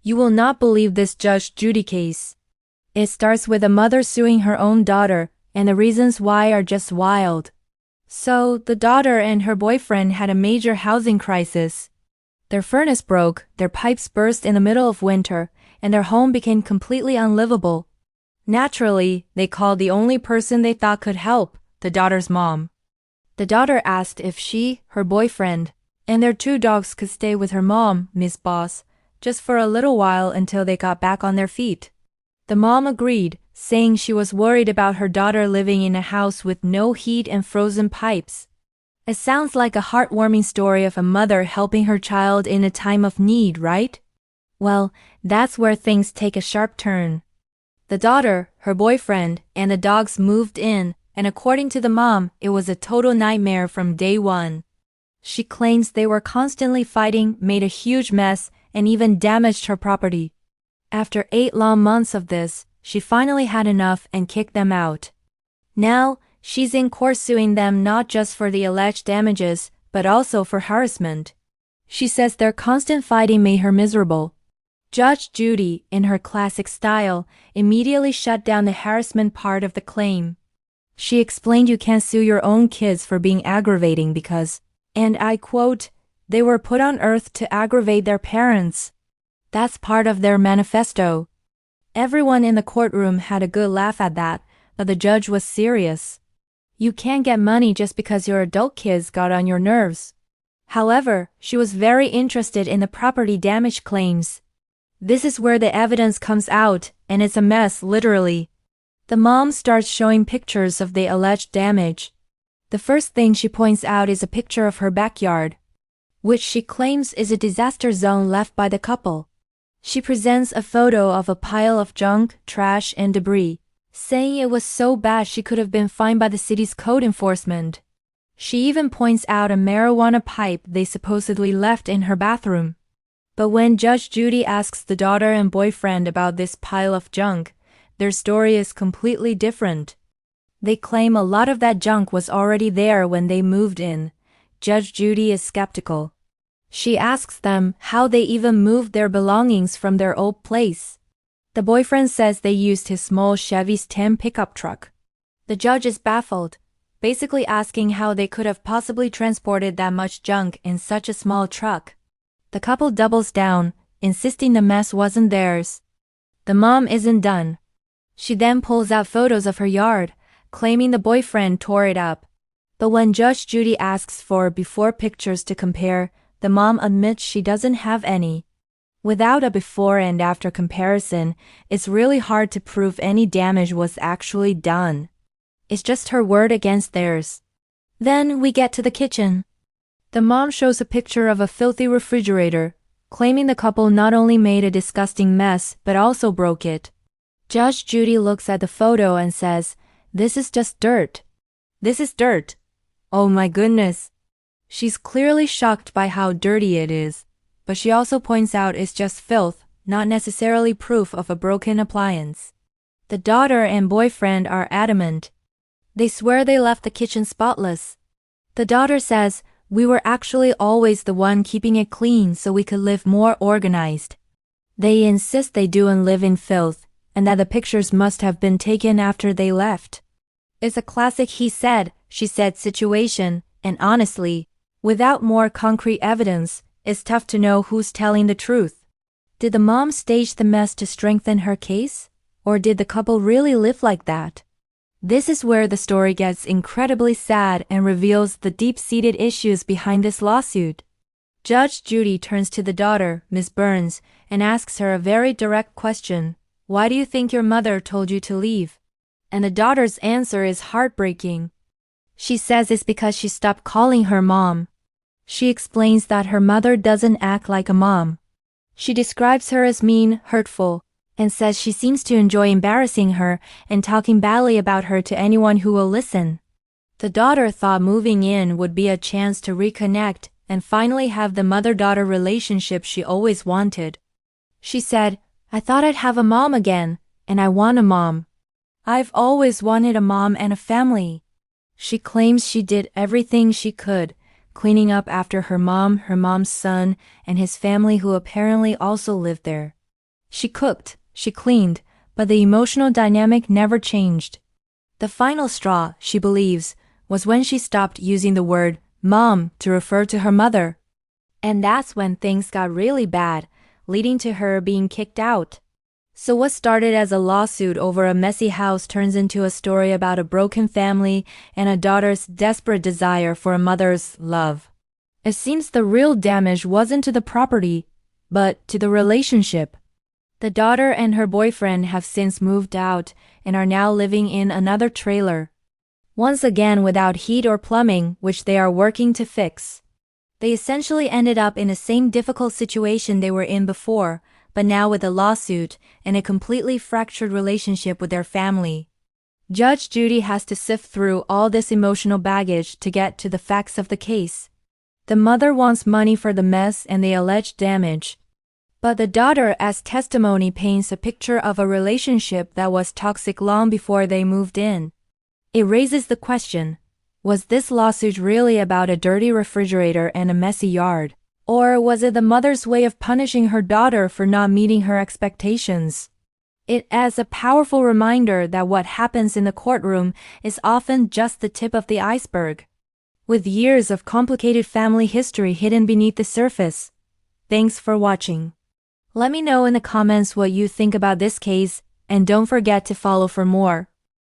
You will not believe this Judge Judy case. It starts with a mother suing her own daughter, and the reasons why are just wild. So, the daughter and her boyfriend had a major housing crisis. Their furnace broke, their pipes burst in the middle of winter, and their home became completely unlivable. Naturally, they called the only person they thought could help, the daughter's mom. The daughter asked if she, her boyfriend, and their 2 dogs could stay with her mom, Miss Boss, just for a little while until they got back on their feet. The mom agreed, saying she was worried about her daughter living in a house with no heat and frozen pipes. It sounds like a heartwarming story of a mother helping her child in a time of need, right? Well, that's where things take a sharp turn. The daughter, her boyfriend, and the dogs moved in, and according to the mom, it was a total nightmare from day one. She claims they were constantly fighting, made a huge mess, and even damaged her property. After 8 long months of this, she finally had enough and kicked them out. Now, she's in court suing them not just for the alleged damages, but also for harassment. She says their constant fighting made her miserable. Judge Judy, in her classic style, immediately shut down the harassment part of the claim. She explained you can't sue your own kids for being aggravating because, and I quote, they were put on earth to aggravate their parents. That's part of their manifesto. Everyone in the courtroom had a good laugh at that, but the judge was serious. You can't get money just because your adult kids got on your nerves. However, she was very interested in the property damage claims. This is where the evidence comes out, and it's a mess, literally. The mom starts showing pictures of the alleged damage. The first thing she points out is a picture of her backyard, which she claims is a disaster zone left by the couple. She presents a photo of a pile of junk, trash, and debris, saying it was so bad she could have been fined by the city's code enforcement. She even points out a marijuana pipe they supposedly left in her bathroom. But when Judge Judy asks the daughter and boyfriend about this pile of junk, their story is completely different. They claim a lot of that junk was already there when they moved in. Judge Judy is skeptical. She asks them how they even moved their belongings from their old place. The boyfriend says they used his small Chevy's 10 pickup truck. The judge is baffled, basically asking how they could have possibly transported that much junk in such a small truck. The couple doubles down, insisting the mess wasn't theirs. The mom isn't done. She then pulls out photos of her yard, claiming the boyfriend tore it up. But when Judge Judy asks for before pictures to compare, the mom admits she doesn't have any. Without a before and after comparison, it's really hard to prove any damage was actually done. It's just her word against theirs. Then we get to the kitchen. The mom shows a picture of a filthy refrigerator, claiming the couple not only made a disgusting mess but also broke it. Judge Judy looks at the photo and says, "This is just dirt. This is dirt. Oh my goodness." She's clearly shocked by how dirty it is, but she also points out it's just filth, not necessarily proof of a broken appliance. The daughter and boyfriend are adamant. They swear they left the kitchen spotless. The daughter says, "We were actually always the one keeping it clean so we could live more organized." They insist they do and live in filth, and that the pictures must have been taken after they left. It's a classic he said, she said situation, and honestly, without more concrete evidence, it's tough to know who's telling the truth. Did the mom stage the mess to strengthen her case? Or did the couple really live like that? This is where the story gets incredibly sad and reveals the deep-seated issues behind this lawsuit. Judge Judy turns to the daughter, Miss Burns, and asks her a very direct question. "Why do you think your mother told you to leave?" And the daughter's answer is heartbreaking. She says it's because she stopped calling her mom. She explains that her mother doesn't act like a mom. She describes her as mean, hurtful, and says she seems to enjoy embarrassing her and talking badly about her to anyone who will listen. The daughter thought moving in would be a chance to reconnect and finally have the mother-daughter relationship she always wanted. She said, "I thought I'd have a mom again, and I want a mom. I've always wanted a mom and a family." She claims she did everything she could, cleaning up after her mom's son, and his family who apparently also lived there. She cooked, she cleaned, but the emotional dynamic never changed. The final straw, she believes, was when she stopped using the word mom to refer to her mother. And that's when things got really bad, leading to her being kicked out. So what started as a lawsuit over a messy house turns into a story about a broken family and a daughter's desperate desire for a mother's love. It seems the real damage wasn't to the property, but to the relationship. The daughter and her boyfriend have since moved out and are now living in another trailer. Once again without heat or plumbing, which they are working to fix. They essentially ended up in the same difficult situation they were in before, but now with a lawsuit and a completely fractured relationship with their family. Judge Judy has to sift through all this emotional baggage to get to the facts of the case. The mother wants money for the mess and the alleged damage. But the daughter as testimony paints a picture of a relationship that was toxic long before they moved in. It raises the question, was this lawsuit really about a dirty refrigerator and a messy yard? Or was it the mother's way of punishing her daughter for not meeting her expectations? It adds a powerful reminder that what happens in the courtroom is often just the tip of the iceberg, with years of complicated family history hidden beneath the surface. Thanks for watching. Let me know in the comments what you think about this case, and don't forget to follow for more.